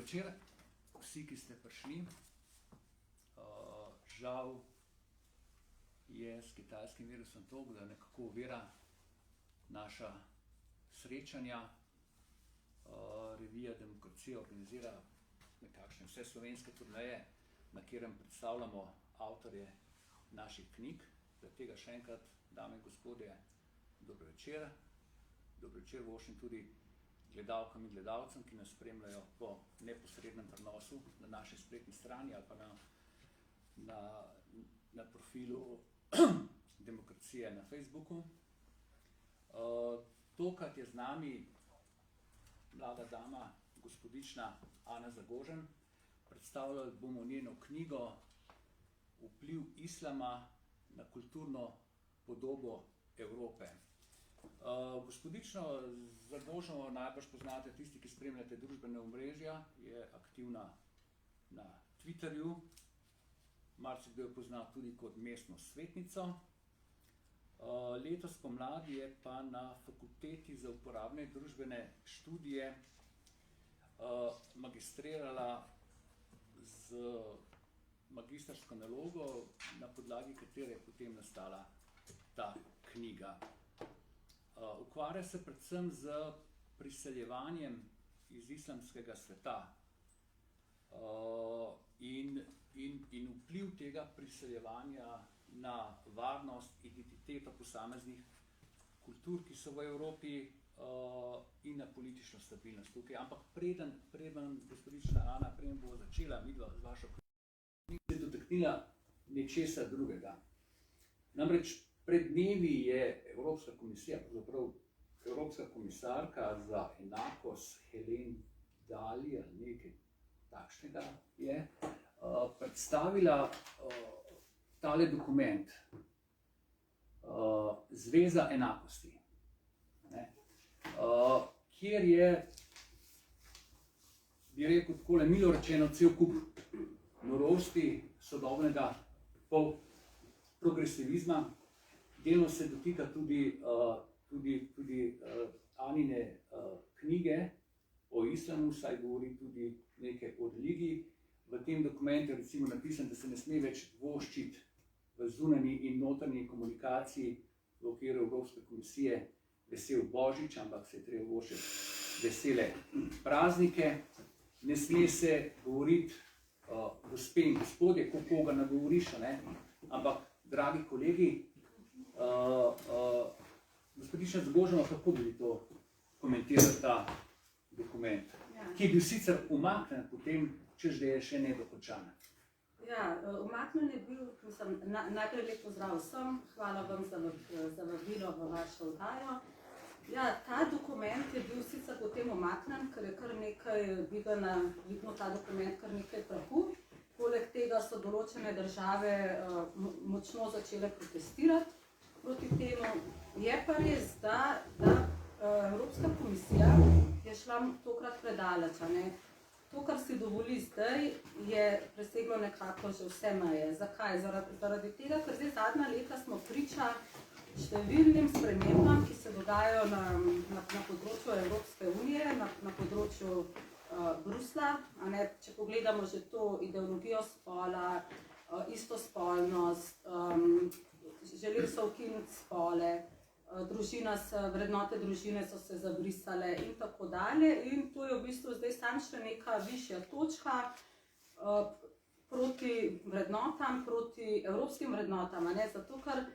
večer, vsi, ki ste prišli. Žal je s kitajskim virusom to, da nekako ovira naša srečanja. Revija Demokracija organizira nekakšne vse slovenske turneje, na katerem predstavljamo avtorje naših knjig. Zaradi tega še enkrat, dame in gospodje, dobro večer. Dobro večer voščim tudi gledalkam in gledalcem, ki nas spremljajo po neposrednem prenosu na naši spletni strani ali pa na profilu Demokracije na Facebooku. Tokrat je z nami mlada dama, gospodična Ana Zagožen. Predstavljali bomo njeno knjigo Vpliv islama na kulturno podobo Evrope. Gospodično Zagoženo najbrž poznate tisti, ki spremljate družbene omrežja, je aktivna na Twitterju, marsikdo jo pozna tudi kot mestno svetnico. Letos pomladi je pa na Fakulteti za uporabne družbene študije magistrirala z magistrsko nalogo, na podlagi katere je potem nastala ta knjiga. Ukvarja se predvsem z priseljevanjem iz islamskega sveta in vpliv tega priseljevanja na varnost, identiteto posameznih kultur, ki so v Evropi, in na politično stabilnost tukaj. Ampak preden gospodična Ana, preden bo začela midva z vašo knjigo, se je dotaknila nečesa drugega. Namreč pred dnevi je Evropska komisija, pravzaprav Evropska komisarka za enakost Helen Dali ali nekaj takšnega je, predstavila tale dokument Zveza enakosti, kjer je, bi rekel takole, milo rečeno, cel kup norosti sodobnega progresivizma. Delno se dotika tudi Anine knjige o islamu, saj govori tudi nekaj o religiji. V tem dokumentu je recimo napisano, da se ne sme več voščiti v zunanji in notranji komunikaciji v okviru Evropske komisije vesel Božič, ampak se je treba voščiti vesele praznike. Ne sme se govoriti gospe in gospodje, koga nagovoriš, ampak dragi kolegi, gospodična Zagoženo, kako bi to komentirali ta dokument, ki je bil sicer umaknen potem, češ da je še nedokončan? Umaknen je bil, najprej lep pozdrav vsem, hvala vam za vabilo v vašo oddajo. Ta dokument je bil sicer potem umaknen, ker je kar nekaj vidno ta dokument kar nekaj prahu. Poleg tega so določene države močno začele protestirati proti temu. Je pa res, da Evropska komisija je šla tokrat predaleč. To, kar si dovoli zdaj, je preseglo nekako že vse meje. Zakaj? Zaradi tega, ker zdaj zadnja leta smo priča številnim spremembam, ki se dogajajo na področju Evropske unije, na področju Bruslja. Če pogledamo že to ideologijo spola, istospolnost, želeli so ukiniti spole, vrednote družine so se zabrisale in tako dalje. In to je v bistvu zdaj samo še neka višja točka proti vrednotam, proti evropskim vrednotam. Zato, ker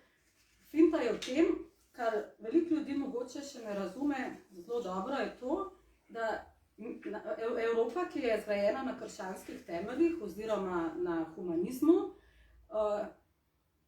finta je v tem, kar veliko ljudi mogoče še ne razume zelo dobro, je to, da Evropa, ki je zgrajena na krščanskih temeljih oziroma na humanizmu,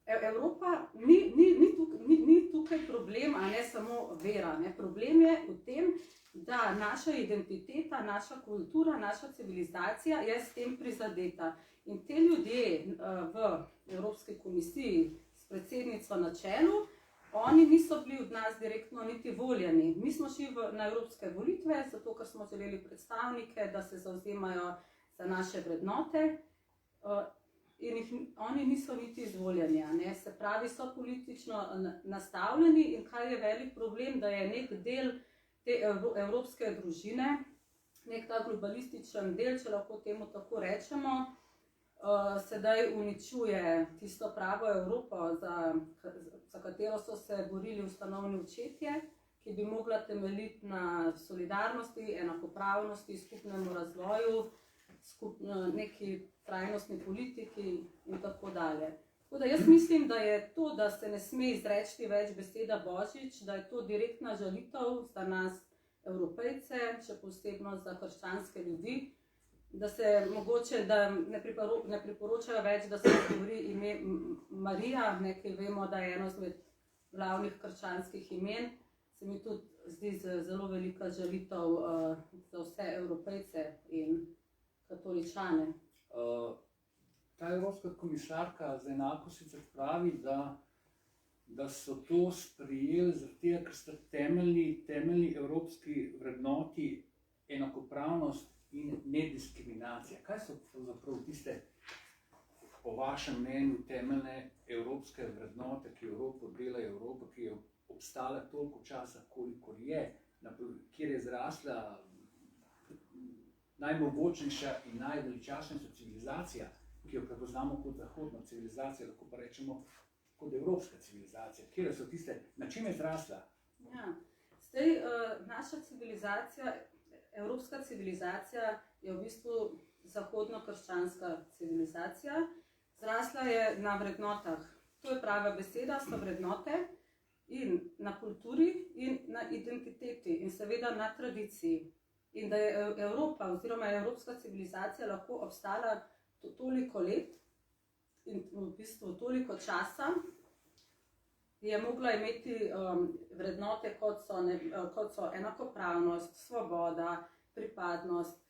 Evropa ni tukaj problem, a ne samo vera. Problem je v tem, da naša identiteta, naša kultura, naša civilizacija je s tem prizadeta. In te ljudje v Evropski komisiji s predsednico na čelu, oni niso bili od nas direktno niti voljeni. Mi smo šli na evropske volitve, zato ker smo želeli predstavnike, da se zavzemajo za naše vrednote, in oni niso niti izvoljeni. Se pravi, so politično nastavljeni in kaj je velik problem, da je nek del te evropske družine nek ta globalističen del, če lahko temu tako rečemo, sedaj uničuje tisto pravo Evropo, za katero so se borili ustanovni očetje, ki bi mogla temeljiti na solidarnosti, enakopravnosti, skupnemu razvoju, neki trajnostni politiki in tako dalje. Tako da jaz mislim, da je to, da se ne sme izreči več beseda Božič, da je to direktna žalitev za nas Evropejce, še posebno za krščanske ljudi, da se mogoče da ne priporočajo več, da se govori ime Marija, nekaj vemo, da je eno izmed glavnih krščanskih imen, se mi tudi zdi zelo velika žalitev za vse Evropejce in katoličane. Ta Evropska komisarka za enakost sicer pravi, da so to sprejeli zaradi tega, ker sta temeljni evropski vrednoti enakopravnost in nediskriminacija. Kaj so pravzaprav tiste, po vašem mnenju, temeljne evropske vrednote, ki Evropo delajo Evropo, ki je obstala toliko časa, kolikor je, kjer je zrasla najmogočnejša in najveličastnejša civilizacija, ki jo prepoznamo kot zahodno civilizacijo, lahko pa rečemo kot evropska civilizacija. Kje so tiste, na čem je zrasla? Ja, zdaj, naša civilizacija, evropska civilizacija je v bistvu zahodno-krščanska civilizacija. Zrasla je na vrednotah. To je prava beseda, so vrednote in na kulturi in na identiteti in seveda na tradiciji. In da je Evropa oziroma evropska civilizacija lahko obstala toliko let in v bistvu toliko časa, je mogla imeti vrednote, kot so enakopravnost, svoboda, pripadnost,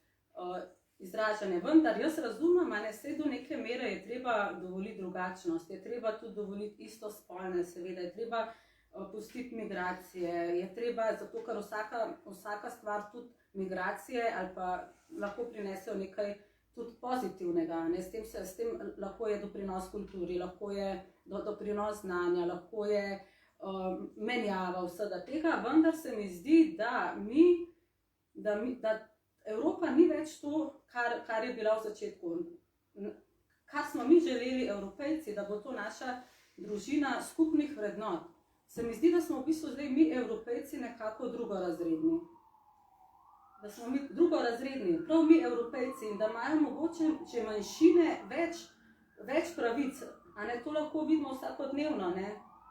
izražanje. Vendar jaz razumem, vse do neke mere je treba dovoliti drugačnost, je treba tudi dovoliti istospolne, seveda je treba pustiti migracije, je treba, zato ker vsaka stvar tudi migracije ali pa lahko prinesejo nekaj tudi pozitivnega. S tem lahko je doprinos kulturi, lahko je doprinos znanja, lahko je menjava vsega tega, vendar se mi zdi, da Evropa ni več to, kar je bila v začetku. Kar smo mi želeli Evropejci, da bo to naša družina skupnih vrednot. Se mi zdi, da smo v bistvu zdaj mi Evropejci nekako drugorazredni. Da smo mi drugorazredni, prav mi Evropejci, in da imajo mogoče, če manjšine, več pravic. To lahko vidimo vsakodnevno,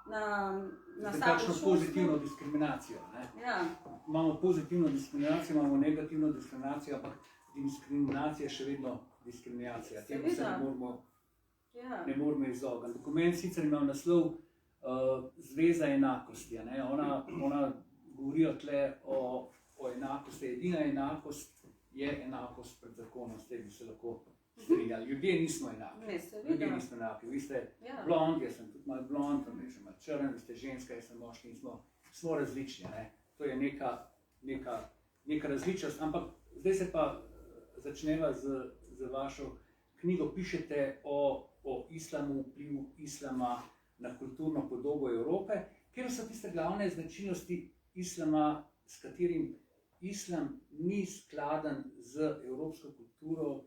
na takšno pozitivno diskriminacijo. Ja. Imamo pozitivno diskriminacijo, imamo negativno diskriminacijo, ampak diskriminacija je še vedno diskriminacija. Temu se ne moramo izogniti. Dokument sicer ima naslov Zveza enakosti. Ona govori tle o enakosti. Edina enakost je enakost pred zakonom, s tem bi se lahko strinjali. Ljudje nismo enaki. Ljudje nismo enaki. Vi ste blond, jaz sem tudi malo blond, vi ste malo črn, vi ste ženska, jaz sem moški in smo različni. To je neka različnost. Ampak zdaj se pa začneva z vašo knjigo. Pišete o islamu, vplivu islama na kulturno podobo Evrope. Kjer so tiste glavne značilnosti islama, s katerim islam ni skladen z evropsko kulturo,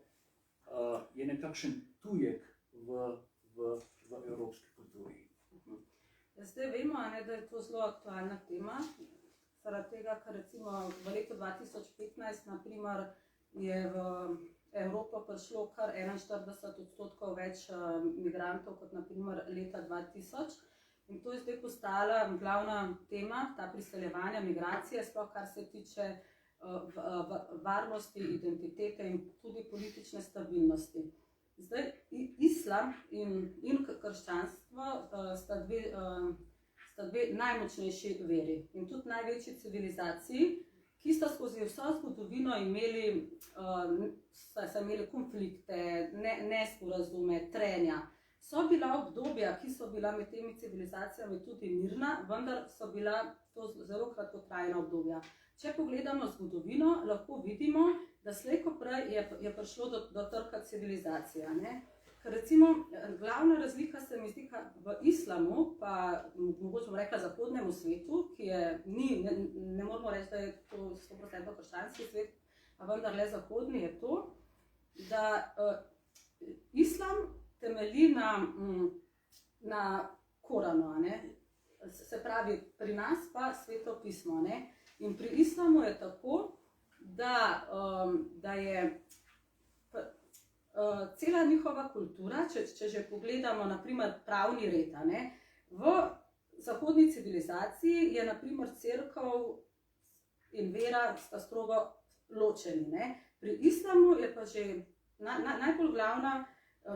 je nekakšen tujek v evropski kulturi? Zdaj vemo, da je to zelo aktualna tema, zaradi tega, ker recimo v letu 2015 naprimer je v Evropo prišlo kar 41% več migrantov kot naprimer leta 2000. In to je zdaj postala glavna tema, ta priseljevanja, migracije, sploh kar se tiče varnosti, identitete in tudi politične stabilnosti. Zdaj, islam in krščanstvo sta dve najmočnejši veri in tudi največji civilizaciji, ki sta skozi vso zgodovino imeli konflikte, nesporazume, trenja. So bila obdobja, ki so bila med temi civilizacijami tudi mirna, vendar so bila to zelo kratkotrajna obdobja. Če pogledamo zgodovino, lahko vidimo, da slej ko prej je prišlo do trka civilizacija. Ker recimo glavna razlika se mi zdi v islamu, pa mogoče bom rekla zahodnemu svetu, ki je, ne moramo reči, da je to 100% krščanski svet, a vendarle zahodni, je to, da islam temelji na Koranu, ne? Se pravi, pri nas pa Sveto pismo. Ne? In pri islamu je tako, da je cela njihova kultura, če že pogledamo naprimer pravni red, ne? V zahodni civilizaciji je naprimer cerkev in vera sta strogo ločeni. Ne? Pri islamu je pa že najbolj glavna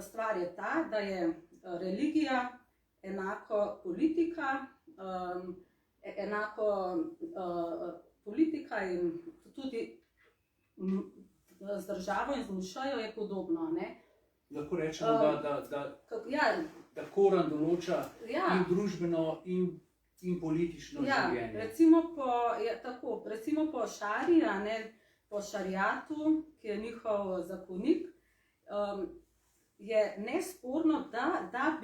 stvar je ta, da je religija enako politika, politika in tudi z državo in z dušo je podobno. Ne? Lahko rečemo, da Koran določa in družbeno in politično življenje. Recimo po šariji, po šarijatu, ki je njihov zakonik, je nesporno, da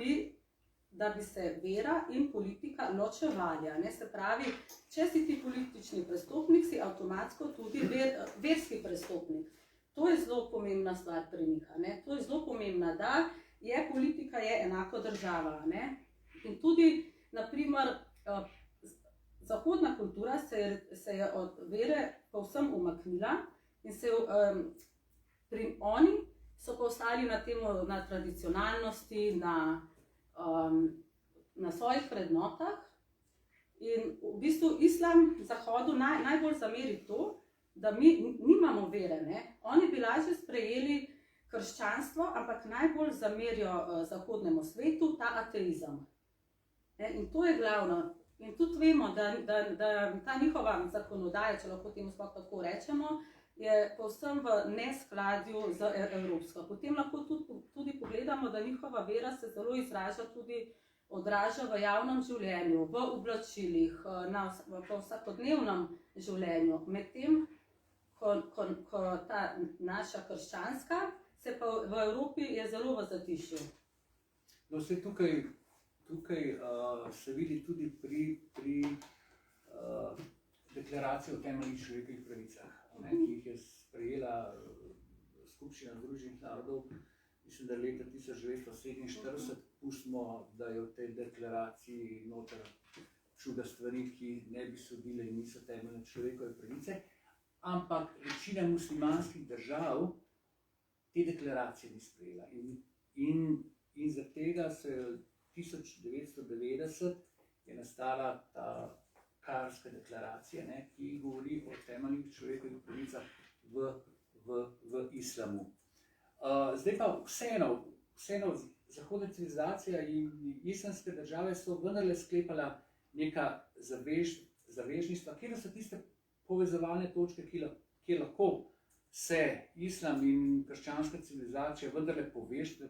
bi se vera in politika ločevali. Se pravi, če si ti politični prestopnik, si avtomatsko tudi verski prestopnik. To je zelo pomembna stvar pri njih. To je zelo pomembna, da je politika je enako država. Ne? In tudi, naprimer, zahodna kultura se je od vere povsem umaknila in oni so pa ostali na tradicionalnosti, na svojih vrednotah. In v bistvu islam Zahodu najbolj zameri to, da mi nimamo vere. Ne? Oni bi lažje sprejeli krščanstvo, ampak najbolj zamerijo zahodnemu svetu ta ateizem. In to je glavno. In tudi vemo, da ta njihova zakonodaja, če lahko temu sploh tako rečemo, je povsem v neskladju z evropsko. Potem lahko tudi pogledamo, da njihova vera se zelo izraža tudi odraža v javnem življenju, v oblačilih, v vsakodnevnem življenju. Medtem, ko ta naša krščanska, se pa v Evropi je zelo v zatišju. No, vse tukaj se vidi tudi pri deklaraciji o temeljnih človekovih pravicah, ki jih je sprejela Skupščina Združenih narodov, mislim, da leta 1947, pustimo, da je v tej deklaraciji noter čuda stvari, ki ne bi sodile in niso temeljne človekove pravice, ampak večina muslimanskih držav te deklaracije ni sprejela. In zaradi tega se 1990 je nastala ta Kairska deklaracija, ki govori o temeljnih človekovih pravicah v islamu. Zdaj pa vseeno zahodna civilizacija in islamske države so vendarle sklepala neka zavežništva, kjer so tiste povezovalne točke, kjer lahko se islam in krščanska civilizacija vendarle povežeta,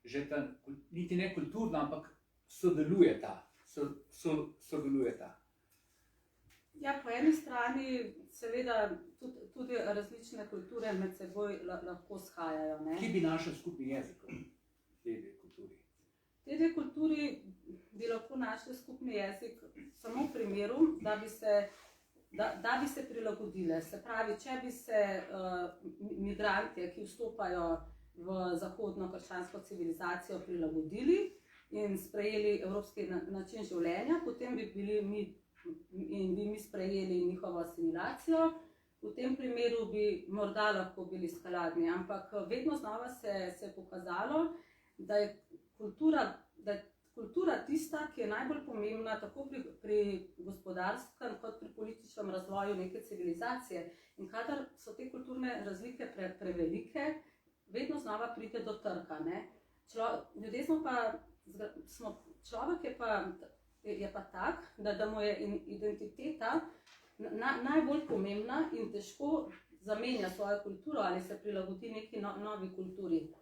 že ta, niti ne kulturno, ampak sodelujeta. Ja, po eni strani seveda tudi različne kulture med seboj lahko shajajo. Kje bi našel skupni jezik v tej kulturi? V tej kulturi bi lahko našli skupni jezik samo v primeru, da bi se prilagodile. Se pravi, če bi se migranti, ki vstopajo v zahodno krščansko civilizacijo, prilagodili in sprejeli evropski način življenja, potem bi bili mi sprejeli njihovo asimilacijo. V tem primeru bi morda lahko bili skladni, ampak vedno znova se je pokazalo, da je kultura tista, ki je najbolj pomembna tako pri gospodarskem kot pri političnem razvoju neke civilizacije. In kadar so te kulturne razlike prevelike, vedno znova pride do trka. Ljudje človek je pa tak, da mu je identiteta najbolj pomembna in težko zamenja svojo kulturo ali se prilagodi neki novi kulturi.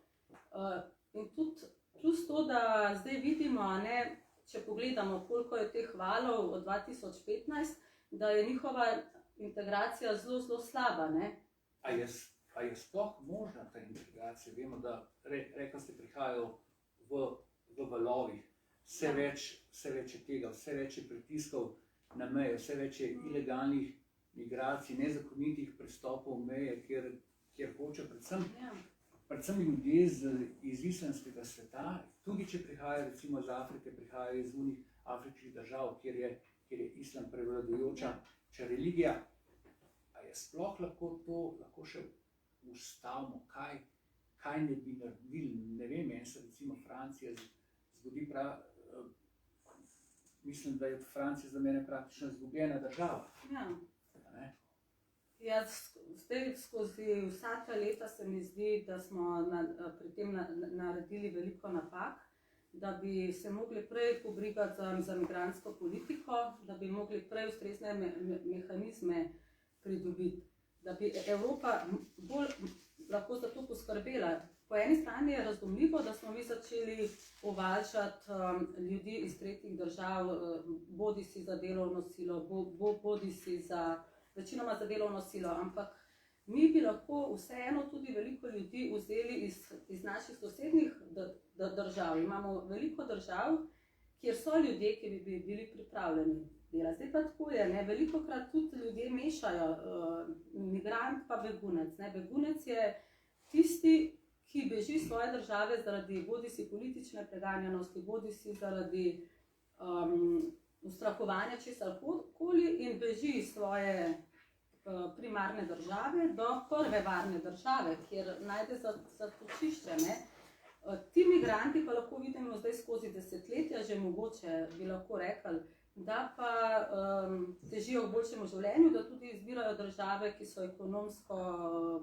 In tudi plus to, da zdaj vidimo, če pogledamo, koliko je teh valov od 2015, da je njihova integracija zelo, zelo slaba. A je sploh možna ta integracija? Vemo, da rekla ste, prihajajo v valovih, vse več je tega, vse več je pritiskov na meje, vse več je ilegalnih migracij, nezakonitih prestopov meje, kjer hoče predvsem ljudje iz islamskega sveta, tudi če prihajajo recimo iz Afrike, prihajajo iz unih afriških držav, kjer je islam prevladujoča religija. A je sploh lahko še ustavimo, kaj ne bi naredili? Ne vem, meni se recimo Francija zgodi mislim, da je Francija za mene praktično izgubljena država. Ja, zdaj skozi vsa ta leta se mi zdi, da smo pri tem naredili veliko napak, da bi se mogli prej pobrigati za migrantsko politiko, da bi mogli prej ustrezne mehanizme pridobiti, da bi Evropa bolj lahko za to poskrbela. Po eni strani je razumljivo, da smo mi začeli uvažati ljudi iz tretjih držav, bodisi za delovno silo, bodisi večinoma za delovno silo, ampak mi bi lahko vseeno tudi veliko ljudi vzeli iz naših sosednjih držav. Imamo veliko držav, kjer so ljudje, ki bi bili pripravljeni delati. Zdaj pa tako je, velikokrat tudi ljudje mešajo migrant pa begunec. Begunec je tisti, ki beži iz svoje države zaradi bodisi politične preganjanosti, bodisi zaradi ustrahovanja česarkoli in beži iz svoje primarne države do prve varne države, kjer najde zatočišče. Ti migranti pa lahko vidimo zdaj skozi desetletja, že mogoče bi lahko rekli, da pa težijo k boljšemu življenju, da tudi izbirajo države, ki so ekonomsko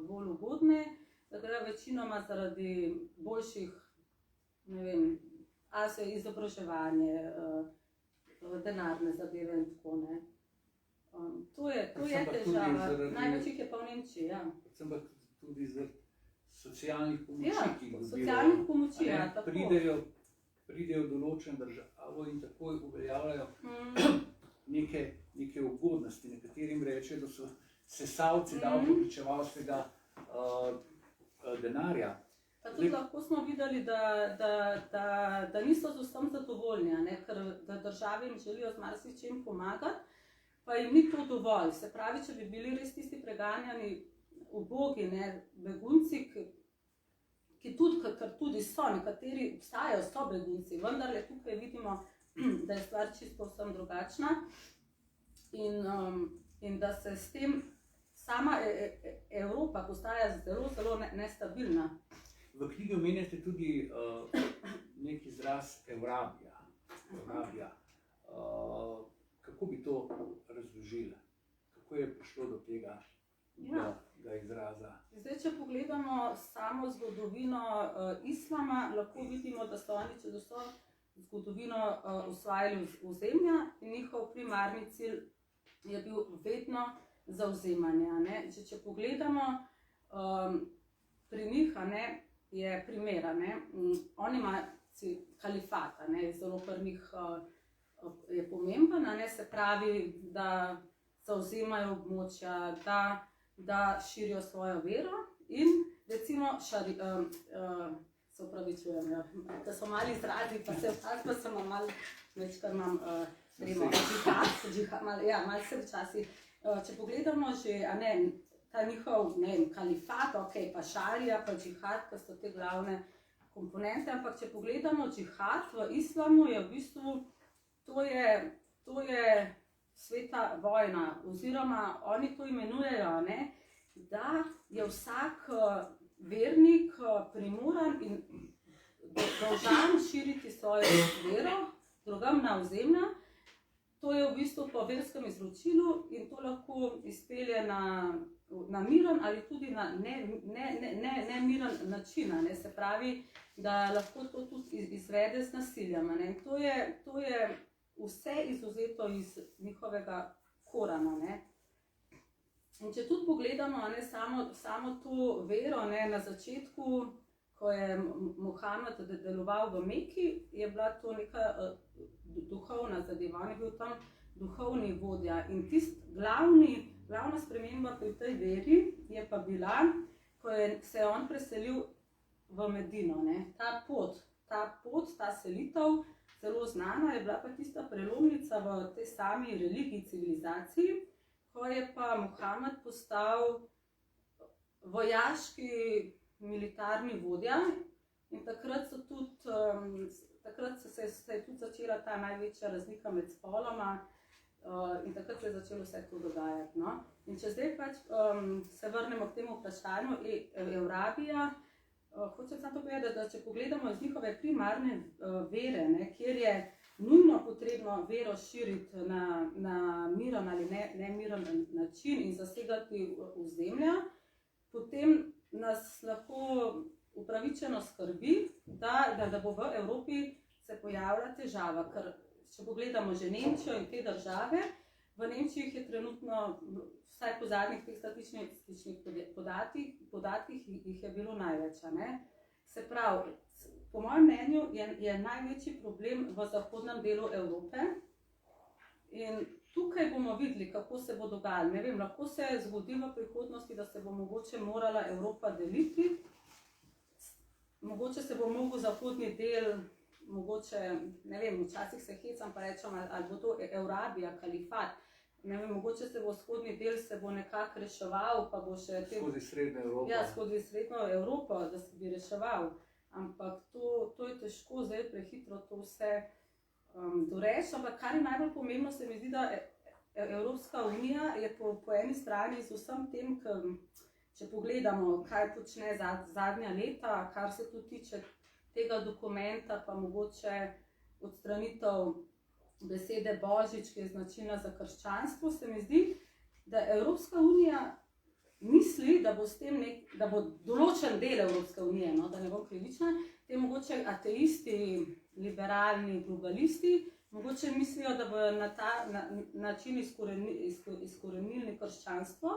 bolj ugodne, da grejo večinoma zaradi boljših, ne vem, ali se izobraževanje, denarne zadeve in tako, To je težava. Največ jih je pa v Nemčiji, ja. Predvsem pa tudi zaradi socialnih pomoči, ki jih socialnih pomoči, ja, tako. Pridejo v določen državo in takoj uveljavljajo neke ugodnosti. Nekaterim rečejo, da so sesalci davkoplačevalskega denarja. Pa tudi lahko smo videli, da niso z vsem zadovoljni, ker države jim želijo z marsičem pomagati, pa jim ni to dovolj. Se pravi, če bi bili res tisti preganjani ubogi, begunci, ki tudi so, nekateri obstajajo, so begunci, vendar le tukaj vidimo, da je stvar čisto povsem drugačna in da se s tem sama Evropa postaja zelo, zelo nestabilna. V knjigi omenjate tudi nek izraz Eurabija. Kako bi to razložili? Kako je prišlo do tega izraza? Zdaj, če pogledamo samo zgodovino islama, lahko vidimo, da so oni čez vso zgodovino osvajali ozemlja in njihov primarni cilj je bil vedno zavzemanje. Če pogledamo pri njih, je primera, oni imajo kalifata, zelo pri njih je pomemben, se pravi, da zavzemajo območja, da širijo svojo vero in recimo se upravičujem, da so mali izrazi, pa se sem malo večkrat imam malo se včasih. Če pogledamo že, ta njihov kalifat, pa šarija, pa džihad, ki so te glavne komponente, ampak če pogledamo džihad v islamu, je v bistvu to je sveta vojna, oziroma oni to imenujejo, da je vsak vernik primoran in dolžan širiti svojo vero drugam na ozemlja. To je v bistvu po verskem izročilu in to lahko izpelje na miren ali tudi na nemiren način, se pravi, da lahko to tudi izvede z nasiljem. To je vse izuzeto iz njihovega Korana. In če tudi pogledamo samo to vero, na začetku, ko je Mohamed deloval v Meki, je bila to neka duhovna zadeva, on je bil tam duhovni vodja in glavna sprememba pri tej veri je pa bila, ko se je on preselil v Medino. Ta selitev, zelo znana, je bila pa tista prelomnica v tej sami religiji, civilizaciji, ko je pa Muhamed postal vojaški militarni vodja in takrat se je tudi začela ta največja razlika med spoloma in takrat se je začelo vse to dogajati. No? In če zdaj pač se vrnemo k temu vprašanju Eurabija, hočem samo to povedati, da če pogledamo iz njihove primarne vere, ne, kjer je nujno potrebno vero širiti na miren ali nemiren način in zasegati ozemlja, potem nas lahko upravičeno skrbi, da bo v Evropi se pojavila težava, ker če pogledamo že Nemčijo in te države, v Nemčiji je trenutno, vsaj po zadnjih teh statističnih podatkih, jih je bilo največ. Ne? Se pravi, po mojem mnenju je največji problem v zahodnem delu Evrope in tukaj bomo videli, kako se bo dogajalo. Ne vem, lahko se zgodi v prihodnosti, da se bo mogoče morala Evropa deliti, mogoče se bo mogel zahodni del, mogoče, ne vem, včasih se hecam pa rečem, ali bo to Eurabija, kalifat, ne vem, mogoče se bo vzhodni del se bo nekako reševal, pa bo še skozi srednjo Evropo. Ja, skozi srednjo Evropo, da se bi reševal. Ampak to je težko zdaj prehitro to vse doreči, ampak kar je najbolj pomembno, se mi zdi, da Evropska unija je po eni strani z vsem tem, če pogledamo, kaj počne zadnja leta, kar se tu tiče tega dokumenta, pa mogoče odstranitev besede Božič, ki je značilna za krščanstvo, se mi zdi, da Evropska unija misli, da bo s tem da bo določen del Evropske unije, no, da ne bom krivična, te mogoče ateisti, liberalni, globalisti, mogoče mislijo, da bo na ta način izkorenili krščanstvo,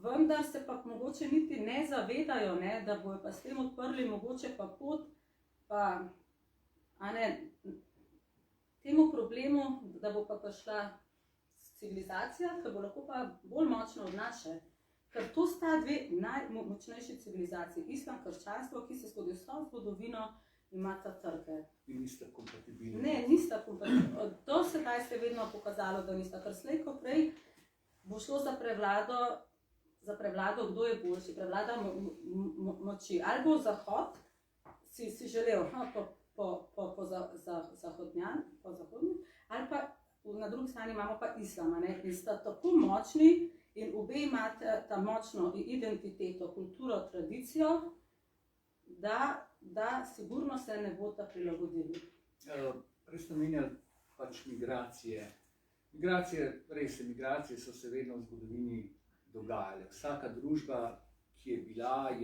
vendar se pa mogoče niti ne zavedajo, ne, da bojo pa s tem odprli mogoče pa pot, pa temu problemu, da bo pa prišla civilizacija, ki bo lahko pa bolj močna od naše. Ker to sta dve najmočnejši civilizaciji, islam, krščanstvo, ki se skozi vso zgodovino imata trke. In nista kompatibilni. Ne, nista kompatibilni. Do sedaj se je vedno pokazalo, da nista, ker slej ko prej bo šlo za prevlado, kdo je boljši, prevlada moči. Ali bo Zahod si želel po zahodnju, ali pa na drugi strani imamo pa islama, ne? In sta tako močni in obe imate ta močno identiteto, kulturo, tradicijo, da sigurno se ne bosta prilagodili. Prej ste omenjali pač migracije. Migracije so se vedno v zgodovini dogajale. Vsaka družba, ki je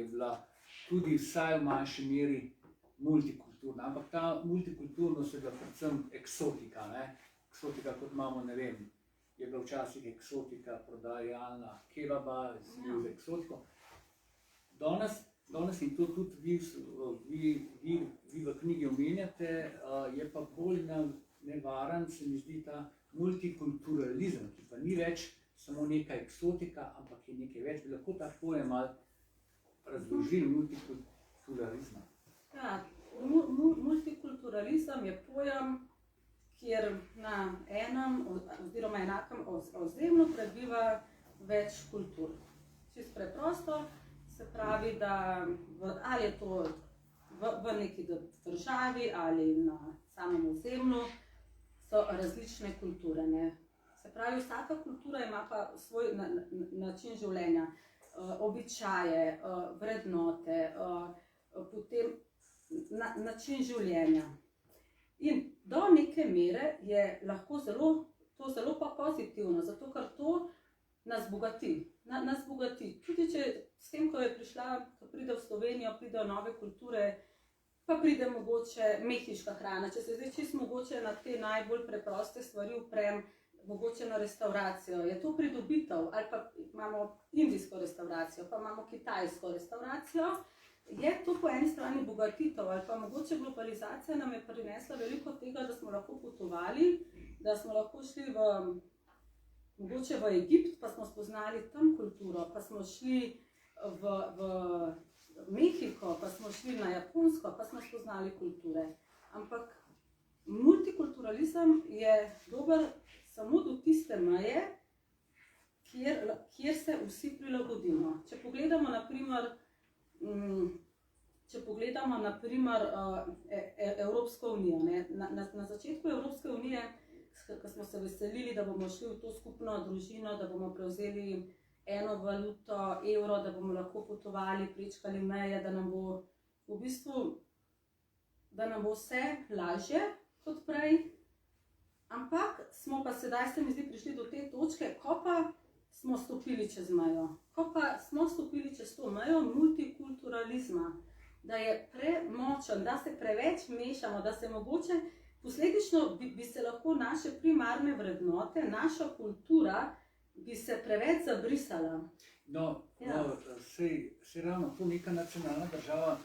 bila tudi vsaj v manjši meri multikulturna, ampak ta multikulturnost je bila predvsem eksotika, ne? Eksotika, kot imamo, ne vem, je bila včasih eksotika prodajalna kebaba, z eksotiko. Danes in to tudi vi v knjigi omenjate, je pa bolj nevaren, se mi zdi, ta multikulturalizem, ki pa ni več samo neka eksotika, ampak je nekaj več. Bi lahko ta pojem malo razložili, multikulturalizma? Ja, multikulturalizem je pojem, kjer na enem oziroma enakem ozemlju prebiva več kultur. Čisto preprosto, se pravi, da ali je to v neki državi ali na samem ozemlju, so različne kulture. Ne? Se pravi, vsaka kultura ima pa svoj način življenja, običaje, vrednote, potem način življenja. In do neke mere je lahko to zelo pa pozitivno, zato ker to nas bogati. Tudi če s tem, ko pride v Slovenijo, pridejo nove kulture, pa pride mogoče mehiška hrana. Če se zdaj čisto mogoče na te najbolj preproste stvari uprem, mogoče na restauracijo, je to pridobitev, ali pa imamo indijsko restauracijo, pa imamo kitajsko restauracijo, je to po eni strani bogatitev, ali pa mogoče globalizacija nam je prinesla veliko tega, da smo lahko potovali, da smo lahko šli mogoče v Egipt, pa smo spoznali tam kulturo, pa smo šli v Mehiko, pa smo šli na Japonsko, pa smo spoznali kulture. Ampak multikulturalizem je dober samo do tiste meje, kjer se vsi prilagodimo. Če pogledamo naprimer Evropsko unijo. Ne? Na začetku Evropske unije, ko smo se veselili, da bomo šli v to skupno družino, da bomo prevzeli eno valuto, evro, da bomo lahko potovali, prečkali meje, da nam bo v bistvu, da nam bo vse lažje kot prej. Ampak smo pa sedaj, se mi zdi, prišli do te točke, ko pa smo stopili čez mejo. Ko pa smo stopili čez to mejo multikulturalizma, da je premočen, da se preveč mešamo, da se mogoče posledično bi se lahko naše primarne vrednote, naša kultura bi se preveč zabrisala. No, sej ravno to neka nacionalna država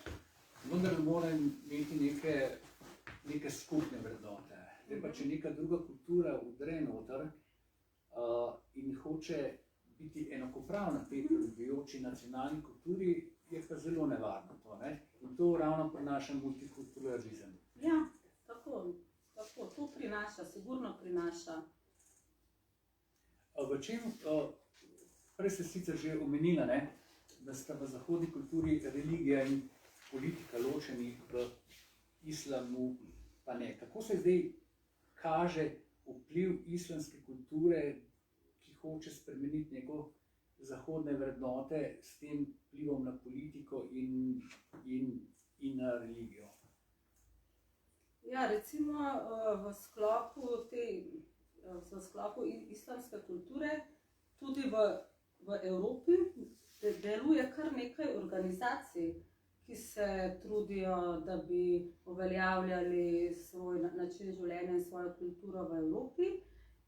vendar mora imeti neke skupne vrednote. Zdaj pa, če neka druga kultura vdre noter in hoče biti enakopravna tej prebivajoči nacionalni kulturi, je pa zelo nevarno to, ne? In to ravno prinaša multikulturalizem. Ja, tako, to prinaša, sigurno prinaša. V čem, prej ste sicer že omenila, ne, da sta v zahodni kulturi religija in politika ločeni, v islamu pa ne. Kako se zdaj kaže vpliv islamske kulture, ki hoče spremeniti neko zahodne vrednote s tem vplivom na politiko in na religijo? Ja, recimo v sklopu islamske kulture, tudi v Evropi, deluje kar nekaj organizacij, ki se trudijo, da bi uveljavljali svoj način življenja in svojo kulturo v Evropi.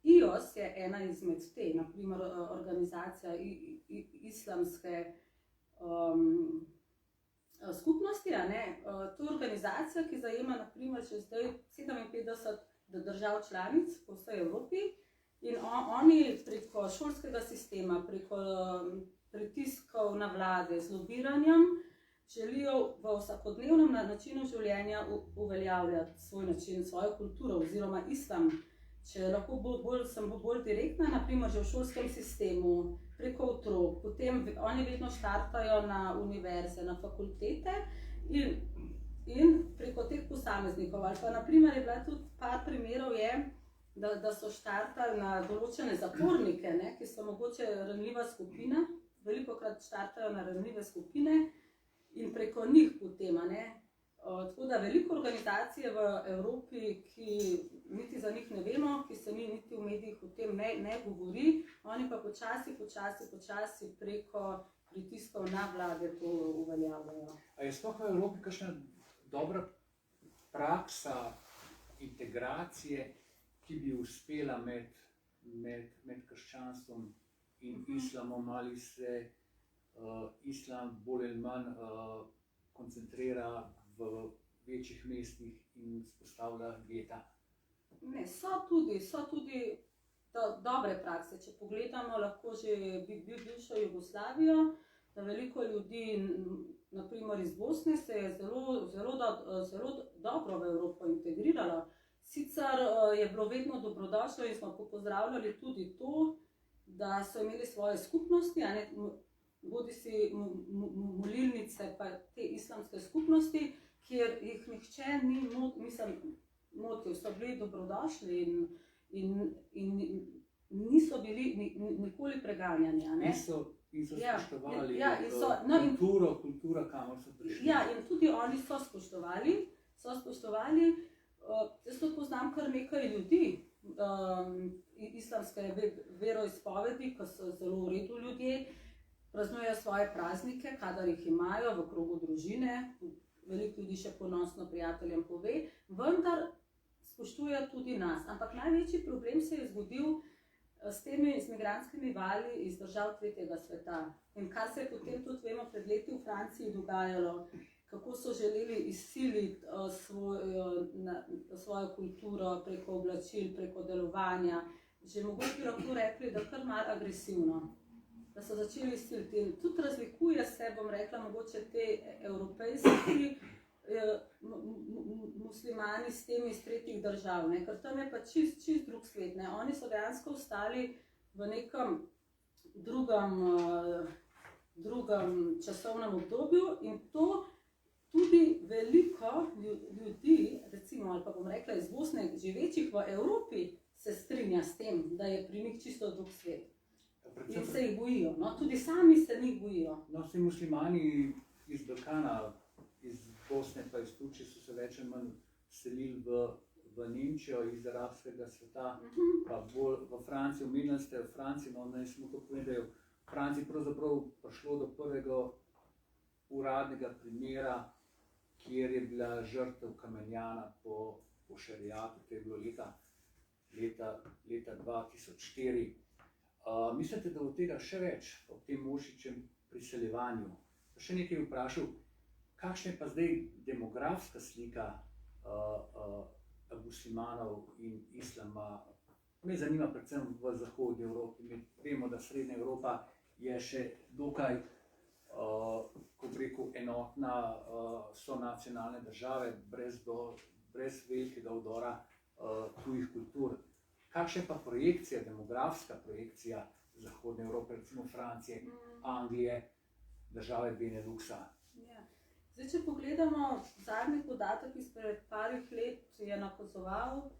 IOS je ena izmed te, naprimer organizacija islamske skupnosti. To je organizacija, ki zajema naprimer še zdaj 57 držav članic po vsej Evropi in oni preko šolskega sistema, preko pritiskov na vlade z lobiranjem želijo v vsakodnevnem načinu življenja uveljavljati svoj način, svojo kulturo oziroma islam. Če lahko sem bolj direktna, naprimer že v šolskem sistemu, preko otrok, potem oni vedno štartajo na univerze, na fakultete in preko teh posameznikov. Ali pa naprimer je bila tudi par primerov je, da so štartali na določene zapornike, ne, ki so mogoče ranljiva skupina, velikokrat štartajo na ranljive skupine in preko njih potem, ne. Tako da veliko organizacije v Evropi, ki niti za njih ne vemo, ki se niti v medijih o tem ne govori, oni pa počasi preko pritiskov na vlade to uveljavljajo. A je sploh v Evropi kakšna dobra praksa integracije, ki bi uspela med krščanstvom in islamom, ali se islam bolj ali manj koncentrira v večjih mestih in spostavlja geta? Ne, so tudi dobre prakse. Če pogledamo lahko že bivšo Jugoslavijo, da veliko ljudi, naprimer iz Bosne, se je zelo dobro v Evropo integriralo. Sicer je bilo vedno dobrodošlo in smo pozdravljali tudi to, da so imeli svoje skupnosti, bodisi molilnice pa te islamske skupnosti, kjer jih nihče ni motil, so bili dobrodošli in niso bili nikoli preganjani. In so spoštovali kulturo, kamor so prišli. Ja, in tudi oni so spoštovali. Jaz to poznam kar nekaj ljudi islamske veroizpovedi, ki so zelo v redu ljudje, praznujejo svoje praznike, kadar jih imajo v krogu družine, veliko ljudi še ponosno prijateljem pove, vendar spoštujejo tudi nas. Ampak največji problem se je zgodil s temi migrantskimi vali iz držav tretjega sveta. In kar se je potem tudi, vemo, pred leti v Franciji dogajalo, kako so želeli izsiliti svojo kulturo preko oblačil, preko delovanja. Že mogoče bi lahko rekli, da kar malo agresivno. Da so začeli izsiliti. In tudi razlikuje se, bom rekla, mogoče te evropejski muslimani s temi iz tretjih držav, ne? Ker tam je pa čist drug svet. Ne? Oni so dejansko ostali v nekem drugem časovnem obdobju in to tudi veliko ljudi, recimo, ali pa bom rekla iz Bosne, živečih v Evropi, se strinja s tem, da je pri njih čisto drug svet. In se jih bojijo, no? Tudi sami se njih bojijo. No, vsi muslimani iz Balkana, iz Bosne pa iz Turčije so se več ali manj selili v Nemčijo iz arabskega sveta, pa bolj v Francijo. Omenili ste v Franciji, no naj smo to povedali, da je v Franciji pravzaprav prišlo do prvega uradnega primera, kjer je bila žrtev kamenjana po šariatu, to je bilo leta 2004. Mislite, da od tega še več, o tem Mošičem priseljevanju? Še nekaj vprašal, kakšna je pa zdaj demografska slika muslimanov in islama? Me zanima predvsem v zahodni Evropi. Mi vemo, da Srednja Evropa je še dokaj, kot bi rekel, enotna, so nacionalne države, brez velikega vdora tujih kultur. Kakšna je pa projekcija, demografska projekcija Zahodne Evrope, recimo Francije, Anglije, države Beneluxa? Ja. Zdaj, če pogledamo zadnji podatek izpred parih let, je nakazoval,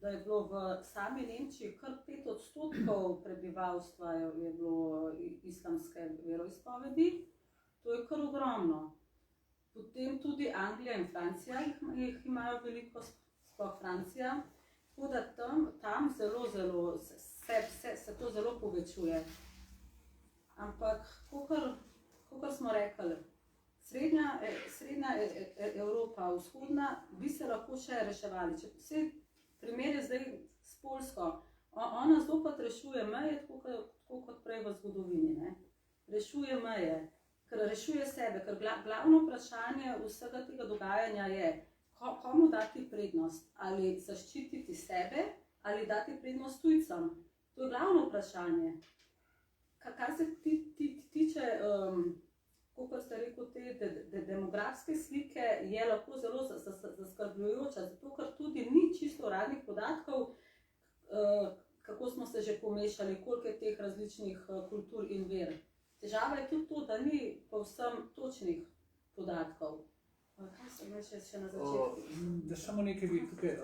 da je bilo v sami Nemčiji kar 5% prebivalstva je bilo islamske veroizpovedi. To je kar ogromno. Potem tudi Anglija in Francija jih imajo veliko, sploh Francija. Tako da tam se to zelo povečuje. Ampak, kakor smo rekli, Srednja Evropa, vzhodna, bi se lahko še reševali. Če vse primer je zdaj s Poljsko, ona zopet rešuje meje, tako kot prej v zgodovini. Ne? Rešuje meje, ker rešuje sebe, ker glavno vprašanje vsega tega dogajanja je, komu dati prednost, ali zaščititi sebe, ali dati prednost tujcem. To je glavno vprašanje. Kar se tiče, kot ste rekel, te demografske slike, je lahko zelo zaskrbljujoča, zato ker tudi ni čisto uradnih podatkov, kako smo se že pomešali, koliko je teh različnih kultur in ver. Težava je tudi to, da ni povsem točnih podatkov. Kaj sem še na začetku? Da samo nekaj bi tukaj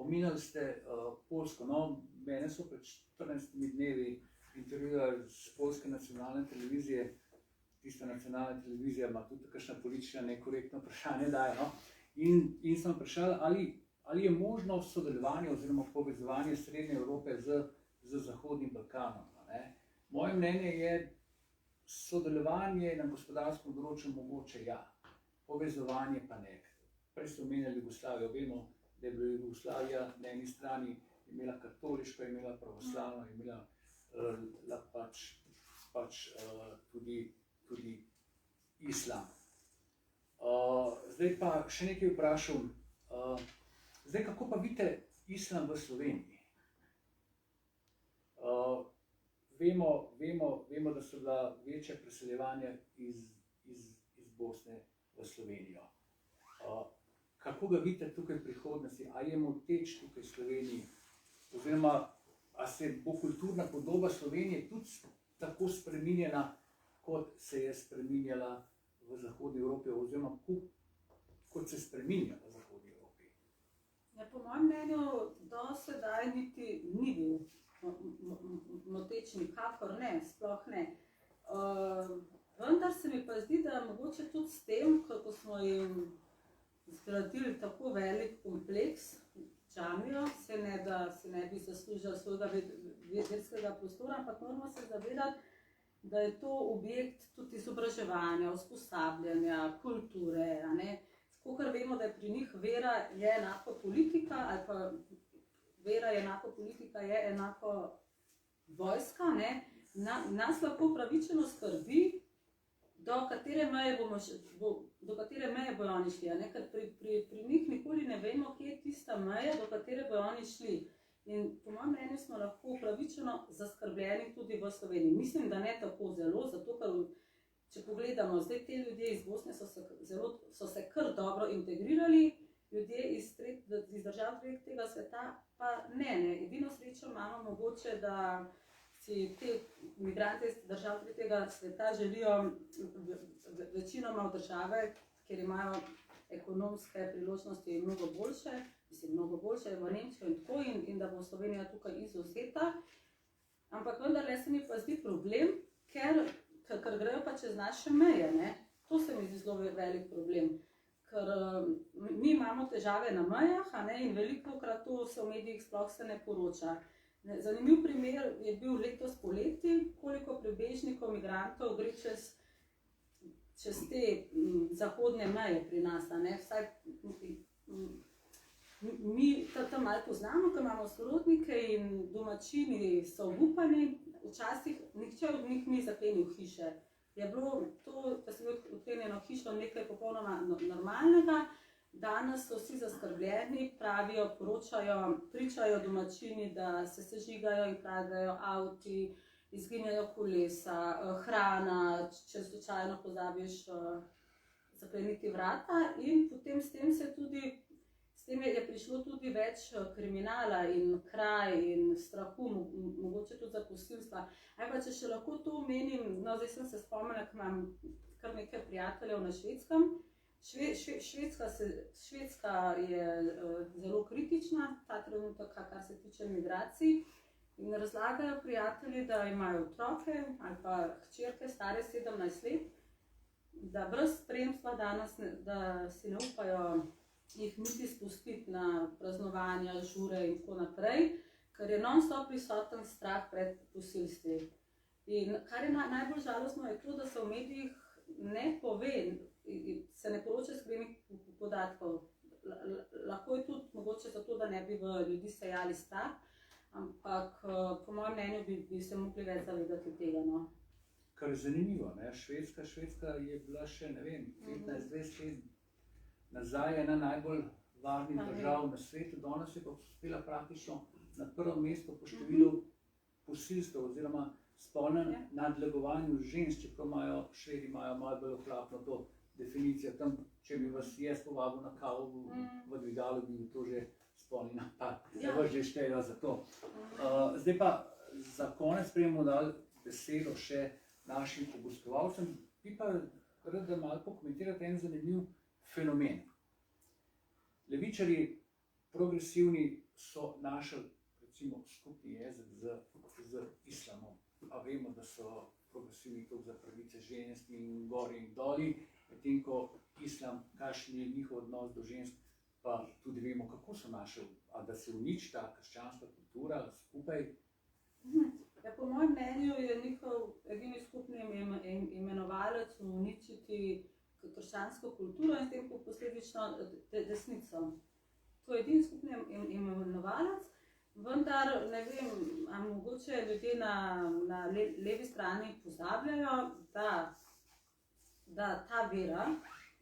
omenili ste Poljsko. No, mene so pred 14 dnevi intervjuvali z Poljske nacionalne televizije. Tista nacionalna televizija ima tudi kakšna politična nekorektna vprašanja daje. No? In sem vprašal, ali je možno sodelovanje oziroma povezovanje Srednje Evrope z Zahodnim Balkanom. Ne? Moje mnenje je, sodelovanje na gospodarskem področju mogoče ja, povezovanje pa ne. Prej ste omenjali Jugoslavijo, vemo, da je bila Jugoslavija na eni strani imela katoliško, imela pravoslavno, imela pač tudi islam. Zdaj pa še nekaj vprašam. Zdaj, kako pa vidite islam v Sloveniji? Vemo, da so bila večja preseljevanja iz Bosne v Slovenijo. Kako ga vidite tukaj v prihodnosti? A je moteč tukaj v Sloveniji? Oziroma, a se bo kulturna podoba Slovenije tudi tako spreminjala, kot se je spreminjala v Zahodni Evropi, oziroma kot se spreminja v Zahodni Evropi? Ja, po mojem mnenju, do sedaj niti ni bil moteč, nikakor ne, sploh ne. Vendar se mi pa zdi, da mogoče tudi s tem, kako smo jim zgradili tako velik kompleks, džamijo, se ne bi zaslužili svojega verskega prostora, ampak moramo se zavedati, da je to objekt tudi izobraževanja, usposabljanja, kulture. Kakor vemo, da je pri njih vera je enako politika, ali pa vera je enako politika, je enako vojska. Nas lahko pravičeno skrbi, do katere meje bojo oni šli. Ker pri njih nikoli ne vemo, kje je tista meja, do katere bojo oni šli. In po mojem mnenju smo lahko pravičeno zaskrbljeni tudi v Sloveniji. Mislim, da ne tako zelo, zato ker, če pogledamo, zdaj te ljudje iz Bosne so se kar dobro integrirali, ljudje iz držav tega sveta pa ne. Edino srečo imamo mogoče, da si te migrante iz držav tretjega sveta želijo večinoma v države, kjer imajo ekonomske priložnosti mnogo boljše v Nemčijo in tako, in da bo Slovenija tukaj izvzeta. Ampak vendarle se mi pa zdi problem, ker grejo pa čez naše meje, ne? To se mi zdi zelo velik problem. Ker mi imamo težave na mejah, a ne? In velikokrat to se v medijih sploh se ne poroča. Zanimiv primer je bil letos poleti, koliko prebežnikov, migrantov gre čez te zahodne meje pri nas, a ne? Vsaj mi tam malo poznamo, ker imamo sorodnike in domačini so obupani, včasih nihče od njih ni zaklenil hiše. Je bilo to, da se je odklenjeno hišo, nekaj popolnoma normalnega. Danes so vsi zaskrbljeni, pravijo, poročajo, pričajo domačini, da se sežigajo in kradejo avti, izginjajo kolesa, hrana, če slučajno pozabiš zakleniti vrata, in potem s tem je prišlo tudi več kriminala in kraj in strahu, mogoče tudi za posilstva. Pa če še lahko to omenim, no zdaj sem se spomnila, ker imam kar nekaj prijateljev na Švedskem. Švedska je zelo kritična ta trenutek, kar se tiče migracij, in razlagajo prijatelji, da imajo otroke ali pa hčerke stare 17 let, da brez spremstva danes da si ne upajo jih niti spustiti na praznovanja, žure in tako naprej, ker je non-stop prisoten strah pred posilstvi. In kar je najbolj žalostno je to, da se v medijih ne pove, se ne poroča iskrenih podatkov. Lahko je tudi mogoče zato, da ne bi v ljudi sejali strah, ampak po mojem mnenju bi se mogli več zavedati tega. No. Kar je zanimivo, ne? Švedska je bila še, ne vem, 15-20 let nazaj ena najbolj varnih držav na svetu, danes je pa uspela praktično na prvem mestu po številu posilstev oziroma spolnem nadlegovanju žensk, čeprav Švedi imajo malo bolj ohlapno to definicijo. Tam, če bi vas jaz povabil na kavo v dvigalu, bi to že spolni napad. Se vas že štejo za to. Zdaj pa za konec bomo dali besedo še našim obiskovalcem. Bi pa rad, da malo pokomentirate en zanimiv fenomen. Levičarji progresivni so našli recimo skupni jezik z islamom. A vemo, da so progresivni tudi za pravice žensk in gori in doli, medtem ko islam, kakšen je njihov odnos do žensk, pa tudi vemo, kako so našli, a da se uniči ta krščanska kultura skupaj. Po mojem mnenju je njihov edini skupni imenovalec uničiti krščansko kulturo in s tem posledično desnico. To je edini skupni imenovalec, vendar ne vem, a mogoče ljudje na levi strani pozabljajo, da ta vera,